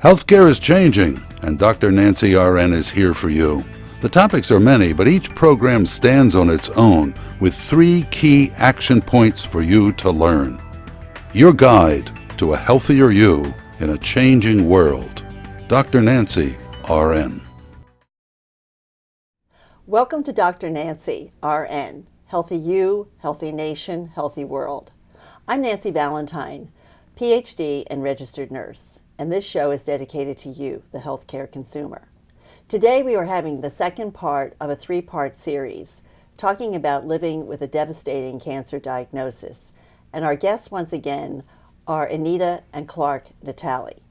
Healthcare is changing, and Dr. Nancy RN is here for you. The topics are many, but each program stands on its own with 3 key action points for you to learn. Your guide to a healthier you in a changing world. Dr. Nancy RN. Welcome to Dr. Nancy RN. Healthy you, healthy nation, healthy world. I'm Nancy Valentine, PhD and registered nurse, and this show is dedicated to you, the healthcare consumer. Today we are having the second part of a 3-part series talking about living with a devastating cancer diagnosis. And our guests once again are Anita and Clark Natale.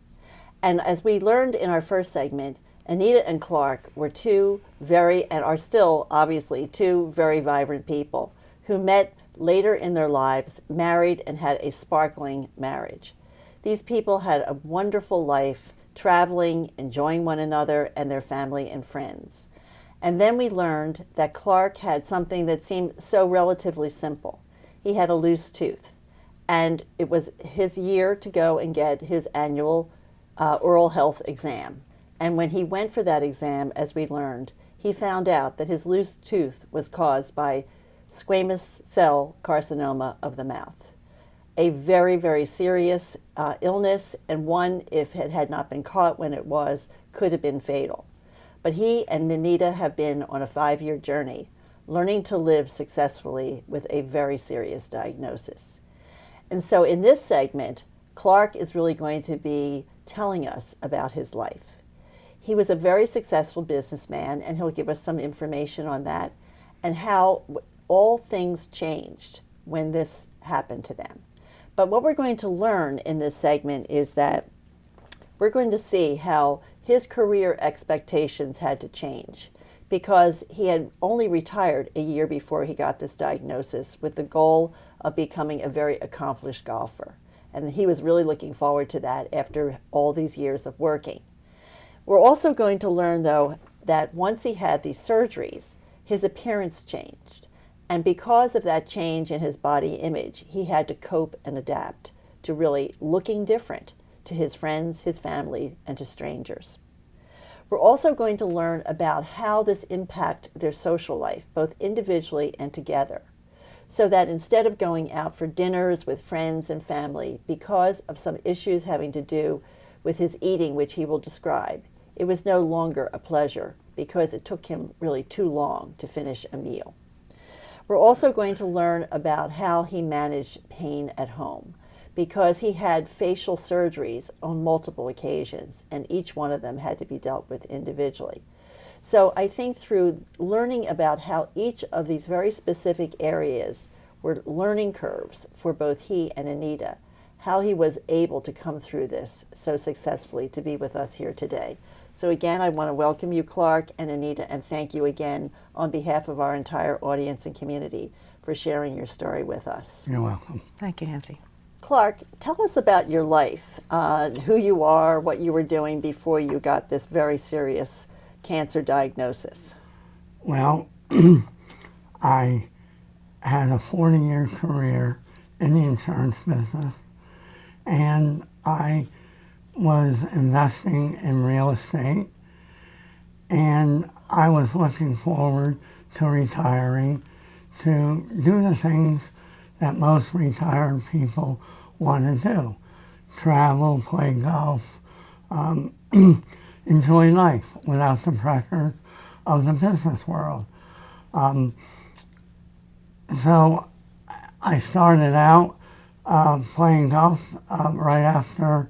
And as we learned in our first segment, Anita and Clark were and are still obviously two very vibrant people who met later in their lives, married, and had a sparkling marriage. These people had a wonderful life, traveling, enjoying one another and their family and friends. And then we learned that Clark had something that seemed so relatively simple. He had a loose tooth, and it was his year to go and get his annual oral health exam. And when he went for that exam, as we learned, he found out that his loose tooth was caused by squamous cell carcinoma of the mouth. A very, very serious illness, and one, if it had not been caught when it was, could have been fatal. But he and Anita have been on a 5-year journey, learning to live successfully with a very serious diagnosis. And so in this segment, Clark is really going to be telling us about his life. He was a very successful businessman, and he'll give us some information on that and how all things changed when this happened to them. But what we're going to learn in this segment is that we're going to see how his career expectations had to change, because he had only retired a year before he got this diagnosis with the goal of becoming a very accomplished golfer. And he was really looking forward to that after all these years of working. We're also going to learn, though, that once he had these surgeries, his appearance changed. And because of that change in his body image, he had to cope and adapt to really looking different to his friends, his family, and to strangers. We're also going to learn about how this impacted their social life, both individually and together, so that instead of going out for dinners with friends and family, because of some issues having to do with his eating, which he will describe, it was no longer a pleasure because it took him really too long to finish a meal. We're also going to learn about how he managed pain at home, because he had facial surgeries on multiple occasions, and each one of them had to be dealt with individually. So I think through learning about how each of these very specific areas were learning curves for both he and Anita, how he was able to come through this so successfully to be with us here today. So again, I want to welcome you, Clark and Anita, and thank you again on behalf of our entire audience and community for sharing your story with us. You're welcome. Thank you, Nancy. Clark, tell us about your life, who you are, what you were doing before you got this very serious cancer diagnosis. Well, I had a 40-year career in the insurance business, and I was investing in real estate, and I was looking forward to retiring to do the things that most retired people want to do: travel, play golf, enjoy life without the pressures of the business world. So I started out playing golf right after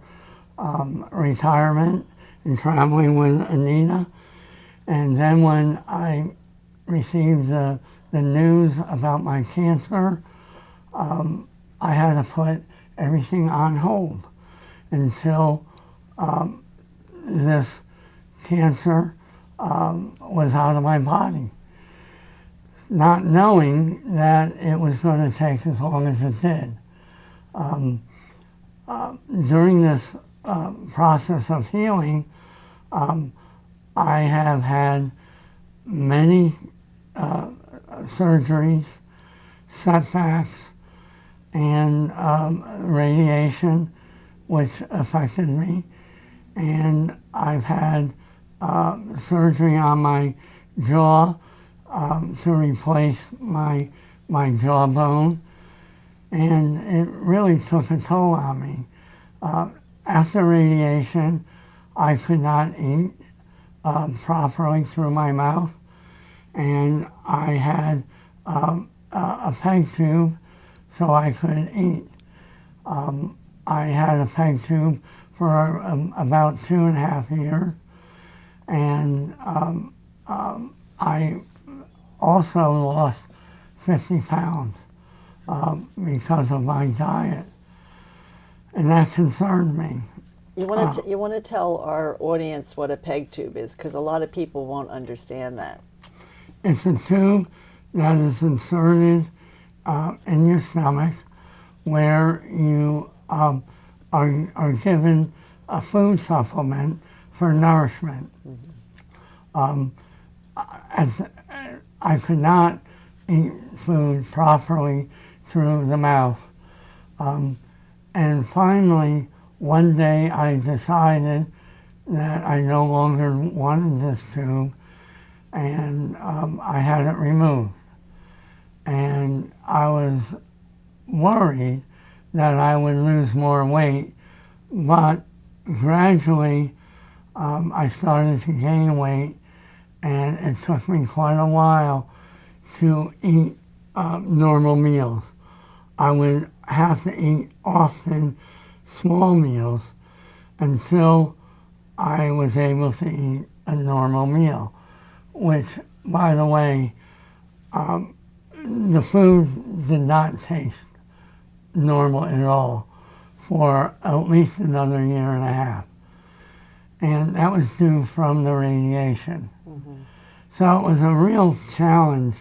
retirement and traveling with Anita. And then when I received the news about my cancer, I had to put everything on hold until this cancer was out of my body, not knowing that it was going to take as long as it did. During this process of healing, I have had many surgeries, setbacks, and radiation, which affected me. and I've had surgery on my jaw to replace my jawbone, and it really took a toll on me. After radiation, I could not eat properly through my mouth, and I had a peg tube so I could eat. I had a peg tube for about 2.5 years, and I also lost 50 pounds because of my diet, and that concerned me. You want to tell our audience what a peg tube is, because a lot of people won't understand that. It's a tube that is inserted in your stomach where you are given a food supplement for nourishment. I could not eat food properly through the mouth. And finally, one day I decided that I no longer wanted this tube, and I had it removed. And I was worried that I would lose more weight, but gradually I started to gain weight, and it took me quite a while to eat normal meals. I would have to eat often small meals until I was able to eat a normal meal, which, by the way, the food did not taste normal at all for at least another 1.5 years. And that was due from the radiation. Mm-hmm. So it was a real challenge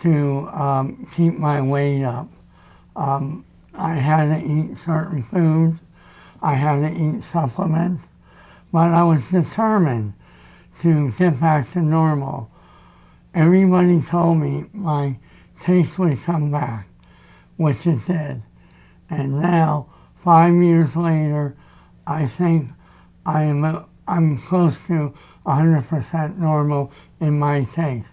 to keep my weight up. I had to eat certain foods, I had to eat supplements, but I was determined to get back to normal. Everybody told me my taste would come back, which it did. And now, 5 years later, I think I'm close to 100% normal in my taste.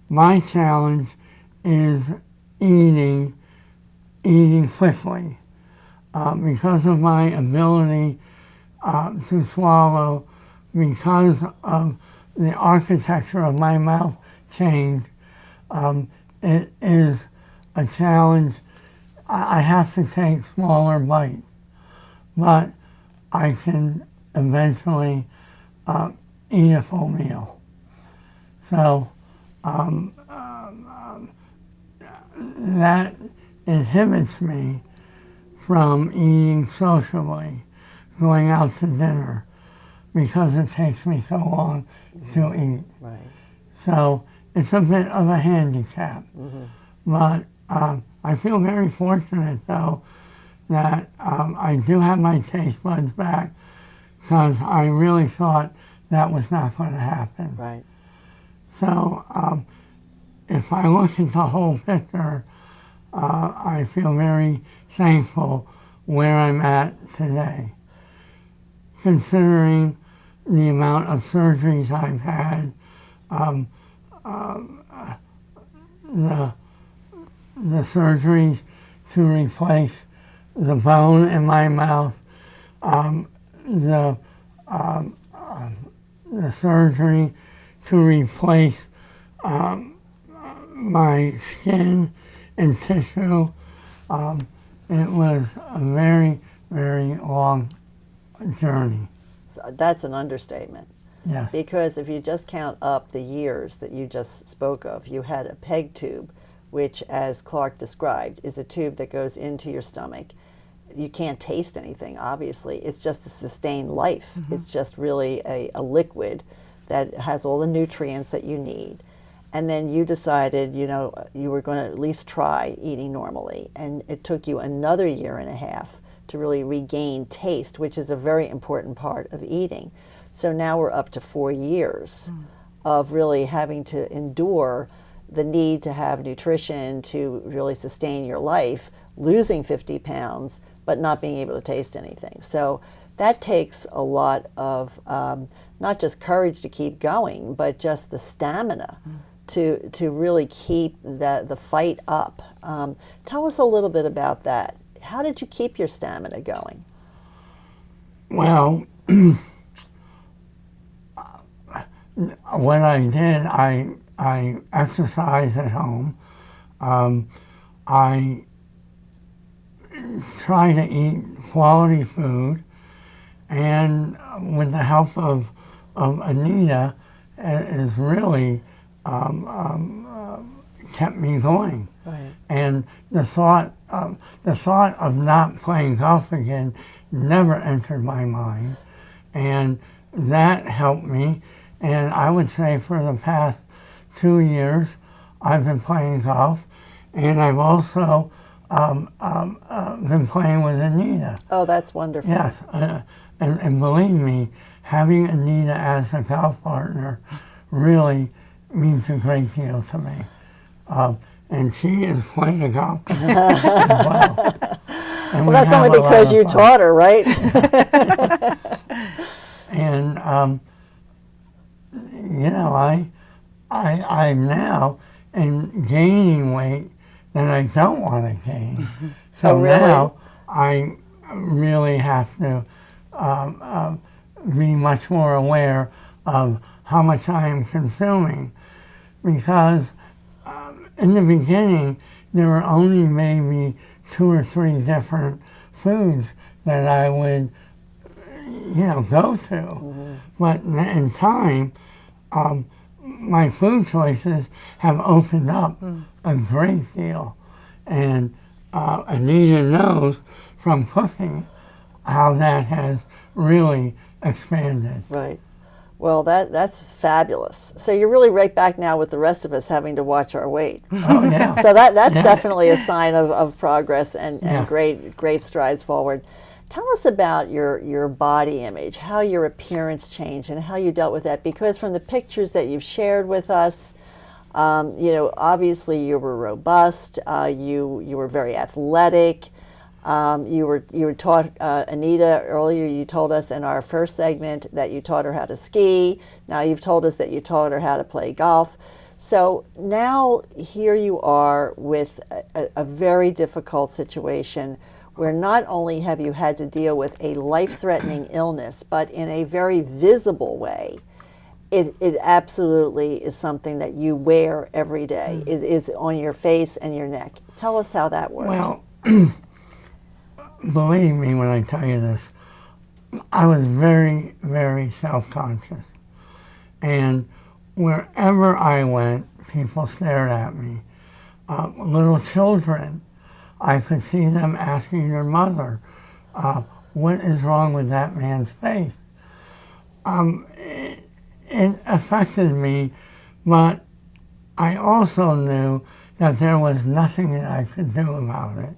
My challenge is eating quickly. Because of my ability to swallow, because of the architecture of my mouth change, it is a challenge. I have to take smaller bites, but I can eventually eat a full meal. So that inhibits me from eating socially, going out to dinner, because it takes me so long to eat. Right. So it's a bit of a handicap. Mm-hmm. But I feel very fortunate, though, that I do have my taste buds back, because I really thought that was not going to happen. Right. So if I look at the whole picture, I feel very thankful where I'm at today. Considering the amount of surgeries I've had, the surgeries to replace the bone in my mouth, the surgery to replace my skin and tissue. It was a very, very long journey. That's an understatement. Yes. Because if you just count up the years that you just spoke of, you had a peg tube, which, as Clark described, is a tube that goes into your stomach. You can't taste anything, obviously. It's just to sustain life. Mm-hmm. It's just really a liquid that has all the nutrients that you need. And then you decided, you know, you were going to at least try eating normally. And it took you another 1.5 years to really regain taste, which is a very important part of eating. So now we're up to 4 years of really having to endure the need to have nutrition to really sustain your life, losing 50 pounds, but not being able to taste anything. So that takes a lot of not just courage to keep going, but just the stamina to really keep the fight up. Tell us a little bit about that. How did you keep your stamina going? Well, what I did, I exercised at home. I try to eat quality food, and with the help of Anita, has really kept me going. Right. And the thought of not playing golf again never entered my mind, and that helped me. And I would say for the past 2 years, I've been playing golf, and I've also been playing with Anita. Oh, that's wonderful. Yes, and believe me, having Anita as a golf partner really means a great deal to me. And she is quite a golfer as well. And Well, that's only have a lot because of you fun. taught her, right? And you know, I'm now in gaining weight that I don't want to gain. So Oh, really? now I really have to be much more aware of how much I am consuming, because in the beginning there were only maybe 2 or 3 different foods that I would, go to. Mm-hmm. But in time, my food choices have opened up a great deal. And Anita knows from cooking how that has really expanded. Right. Well, that's fabulous. So you're really right back now with the rest of us having to watch our weight. Oh, yeah. So that's Yeah. definitely a sign of progress and Yeah. great strides forward. Tell us about your body image, how your appearance changed, and how you dealt with that. Because from the pictures that you've shared with us, obviously you were robust. You were very athletic. You were taught Anita earlier. You told us in our first segment that you taught her how to ski. Now you've told us that you taught her how to play golf. So now here you are with a very difficult situation where not only have you had to deal with a life-threatening illness, but in a very visible way. It absolutely is something that you wear every day. It is on your face and your neck. Tell us how that worked. Well, believe me when I tell you this, I was very, very self-conscious. And wherever I went, people stared at me. Little children, I could see them asking their mother, what is wrong with that man's face? It affected me, but I also knew that there was nothing that I could do about it,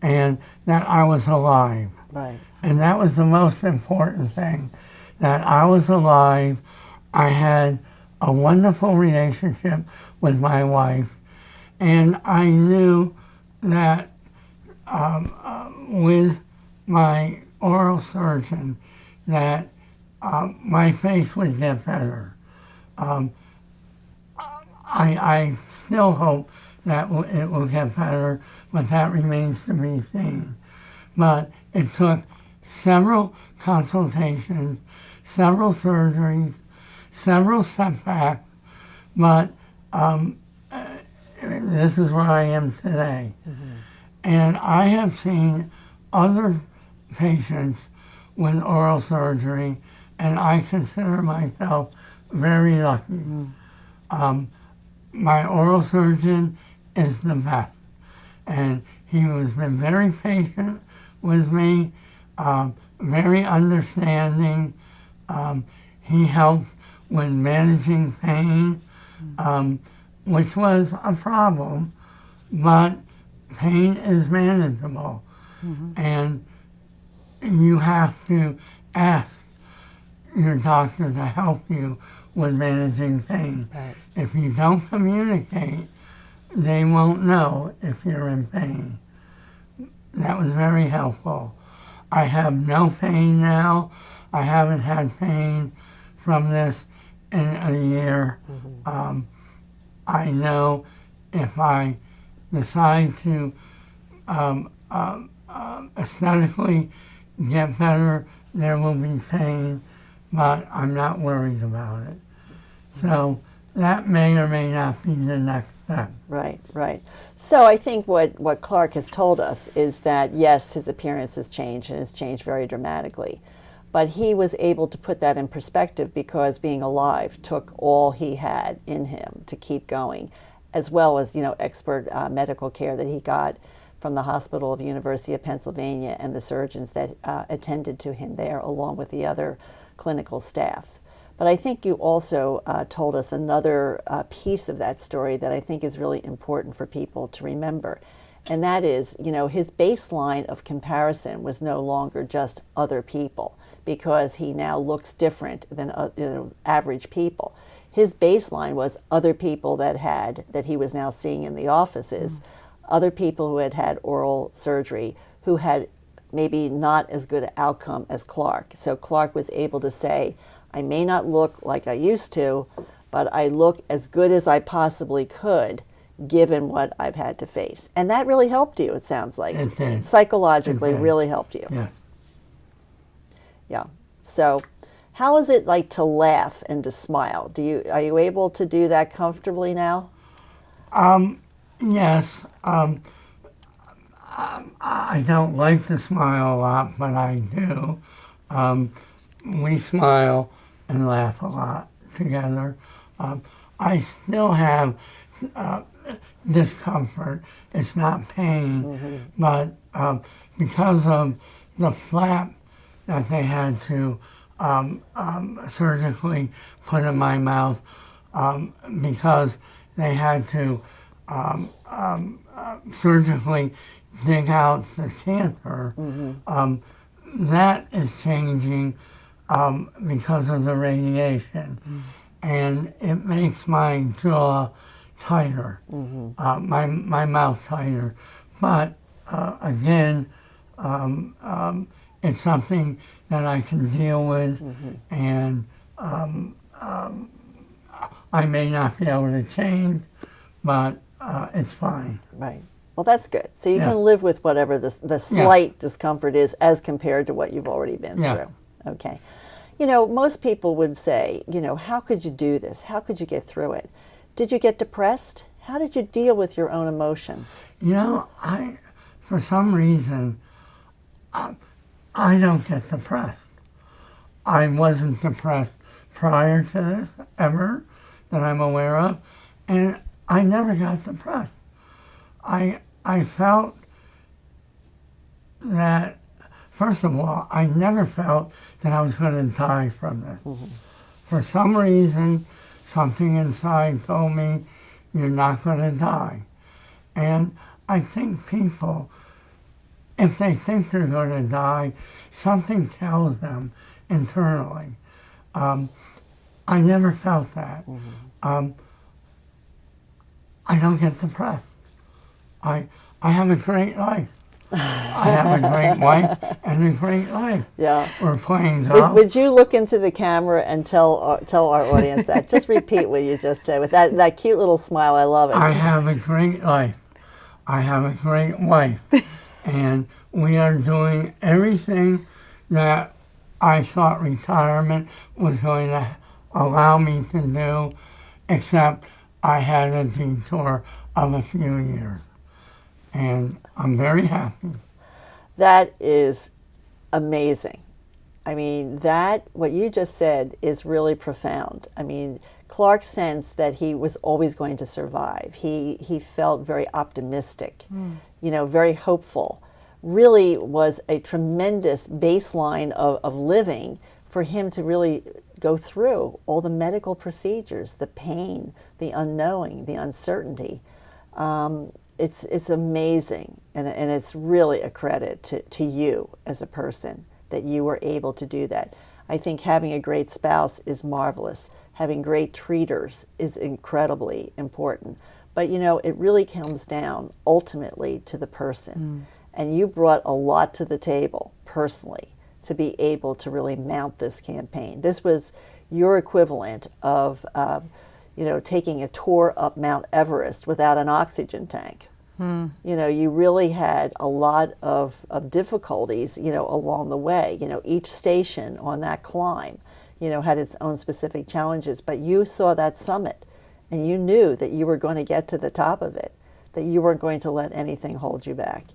and that I was alive. Right. And that was the most important thing, that I was alive. I had a wonderful relationship with my wife, and I knew that with my oral surgeon that my face would get better. I still hope that it will get better, but that remains to be seen. But it took several consultations, several surgeries, several setbacks, but this is where I am today. Mm-hmm. And I have seen other patients with oral surgery, and I consider myself very lucky. Mm-hmm. My oral surgeon is the best, and he has been very patient with me, very understanding. He helped with managing pain, which was a problem, but pain is manageable. Mm-hmm. And you have to ask your doctor to help you with managing pain. Right. If you don't communicate, they won't know if you're in pain. That was very helpful. I have no pain now. I haven't had pain from this in a year. I know if I decide to aesthetically get better, there will be pain, but I'm not worried about it. So that may or may not be the next step. Right, right. So I think what Clark has told us is that, yes, his appearance has changed and has changed very dramatically. But he was able to put that in perspective because being alive took all he had in him to keep going, as well as, expert medical care that he got from the Hospital of University of Pennsylvania and the surgeons that attended to him there, along with the other clinical staff. But I think you also told us another piece of that story that I think is really important for people to remember. And that is, his baseline of comparison was no longer just other people, because he now looks different than average people. His baseline was other people that he was now seeing in the offices, other people who had had oral surgery, who had maybe not as good an outcome as Clark. So Clark was able to say, I may not look like I used to, but I look as good as I possibly could, given what I've had to face. And that really helped you, it sounds like. It did. Psychologically, It did. really helped you. Yeah. Yeah. So how is it like to laugh and to smile? Are you able to do that comfortably now? Yes. I don't like to smile a lot, but I do. We smile and laugh a lot together. I still have discomfort. It's not pain, but because of the flap that they had to surgically put in my mouth, because they had to surgically dig out the cancer, that is changing because of the radiation. And it makes my jaw tighter, my mouth tighter. But again, it's something that I can deal with, and I may not be able to change, but it's fine. Right. Well, that's good. So you Yeah. can live with whatever the slight discomfort is as compared to what you've already been Yeah. through. Okay. Most people would say, how could you do this? How could you get through it? Did you get depressed? How did you deal with your own emotions? For some reason, I don't get depressed. I wasn't depressed prior to this, ever, that I'm aware of, and I never got depressed. I felt that, first of all, I never felt that I was going to die from this. For some reason, something inside told me, you're not going to die. And I think people, if they think they're going to die, something tells them internally. I never felt that. I don't get depressed. I have a great life. I have a great wife and a great life. Yeah. We're playing golf. Would you look into the camera and tell our audience that? Just repeat what you just said with that cute little smile. I love it. I have a great life. I have a great wife. And we are doing everything that I thought retirement was going to allow me to do, except I had a detour of a few years. And I'm very happy. That is amazing. I mean, what you just said is really profound. I mean, Clark sensed that he was always going to survive. He felt very optimistic, very hopeful. Really was a tremendous baseline of living for him to really go through all the medical procedures, the pain, the unknowing, the uncertainty. It's amazing, and it's really a credit to you as a person that you were able to do that. I think having a great spouse is marvelous. Having great treaters is incredibly important. But it really comes down ultimately to the person. And you brought a lot to the table personally to be able to really mount this campaign? This was your equivalent of, taking a tour up Mount Everest without an oxygen tank. You really had a lot of difficulties, along the way. Each station on that climb, had its own specific challenges, but you saw that summit and you knew that you were going to get to the top of it, that you weren't going to let anything hold you back.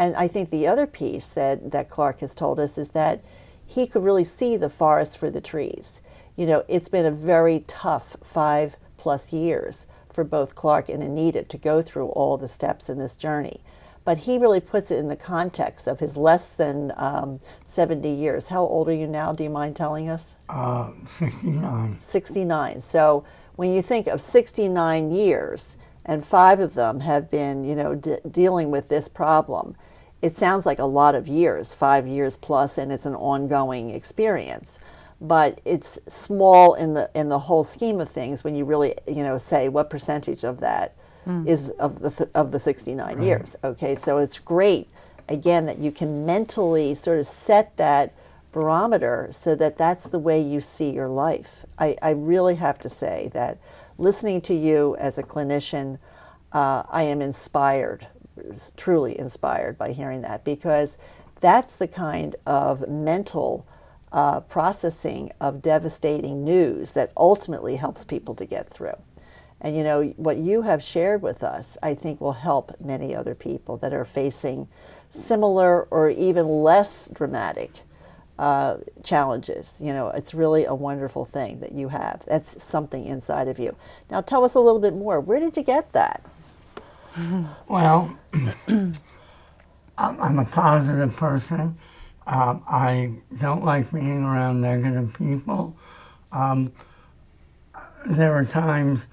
And I think the other piece that Clark has told us is that he could really see the forest for the trees. It's been a very tough 5+ years for both Clark and Anita to go through all the steps in this journey. But he really puts it in the context of his less than 70 years. How old are you now? Do you mind telling us? 69. 69. So when you think of 69 years, and 5 of them have been, dealing with this problem, it sounds like a lot of years, 5 years plus, and it's an ongoing experience. But it's small in the whole scheme of things when you really say what percentage of that is of the 69 years. Okay, so it's great again that you can mentally sort of set that barometer so that that's the way you see your life. I really have to say that listening to you as a clinician, I am inspired, truly inspired by hearing that, because that's the kind of mental processing of devastating news that ultimately helps people to get through. And what you have shared with us, I think will help many other people that are facing similar or even less dramatic challenges. It's really a wonderful thing that you have. That's something inside of you. Now tell us a little bit more. Where did you get that? Well, I'm a positive person. I don't like being around negative people. There were times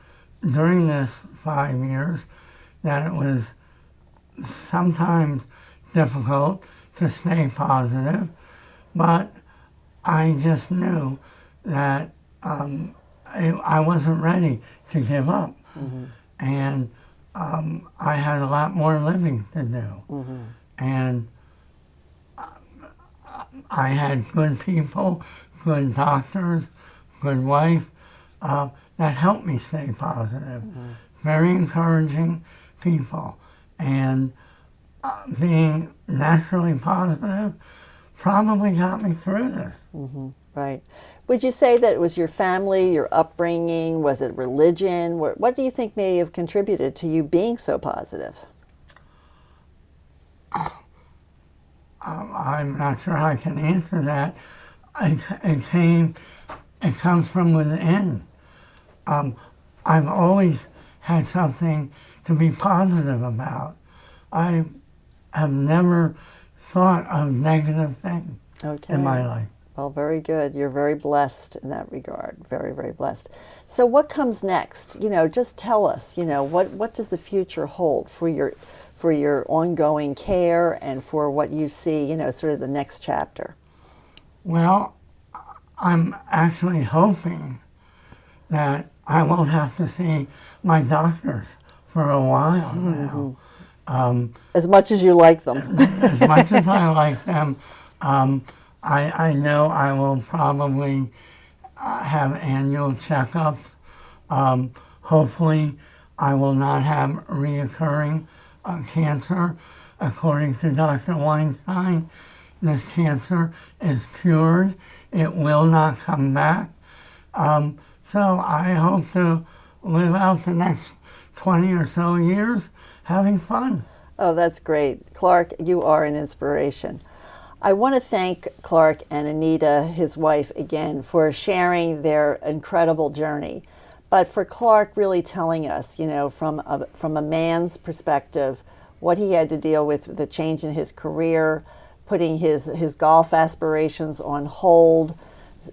during this 5 years that it was sometimes difficult to stay positive, but I just knew that I wasn't ready to give up. And I had a lot more living to do. And I had good people, good doctors, good wife that helped me stay positive. Very encouraging people. And being naturally positive probably got me through this. Right. Would you say that it was your family, your upbringing, was it religion? What do you think may have contributed to you being so positive? I'm not sure I can answer that. It comes from within. I've always had something to be positive about. I have never thought of negative things in my life. Well, very good. You're very blessed in that regard. Very, very blessed. So what comes next? Just tell us, what does the future hold for your ongoing care and for what you see, sort of the next chapter? Well, I'm actually hoping that I won't have to see my doctors for a while now. As much as you like them. As much as I like them, I know I will probably have annual checkups. Hopefully, I will not have reoccurring cancer. According to Dr. Weinstein, this cancer is cured. It will not come back. So I hope to live out the next 20 or so years having fun. Oh, that's great. Clark, you are an inspiration. I want to thank Clark and Anita, his wife, again, for sharing their incredible journey. But for Clark really telling us, from a man's perspective, what he had to deal with, the change in his career, putting his golf aspirations on hold,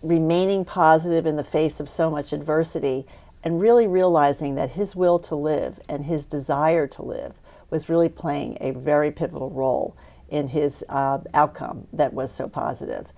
remaining positive in the face of so much adversity, and really realizing that his will to live and his desire to live was really playing a very pivotal role in his outcome that was so positive.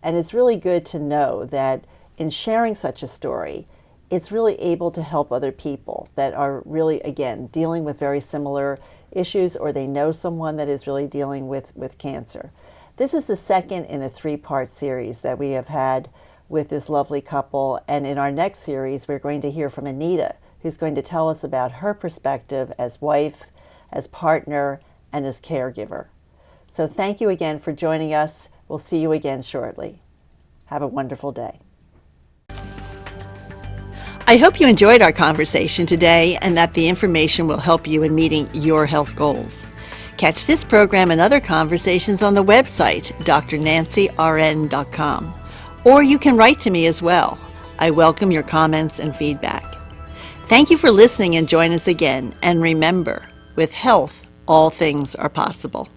And it's really good to know that in sharing such a story, it's really able to help other people that are really, again, dealing with very similar issues, or they know someone that is really dealing with cancer. This is the second in a three-part series that we have had with this lovely couple, and in our next series we're going to hear from Anita, who's going to tell us about her perspective as wife, as partner, and as caregiver. So thank you again for joining us. We'll see you again shortly. Have a wonderful day. I hope you enjoyed our conversation today and that the information will help you in meeting your health goals. Catch this program and other conversations on the website, drnancyrn.com. Or you can write to me as well. I welcome your comments and feedback. Thank you for listening and join us again. And remember, with health, all things are possible.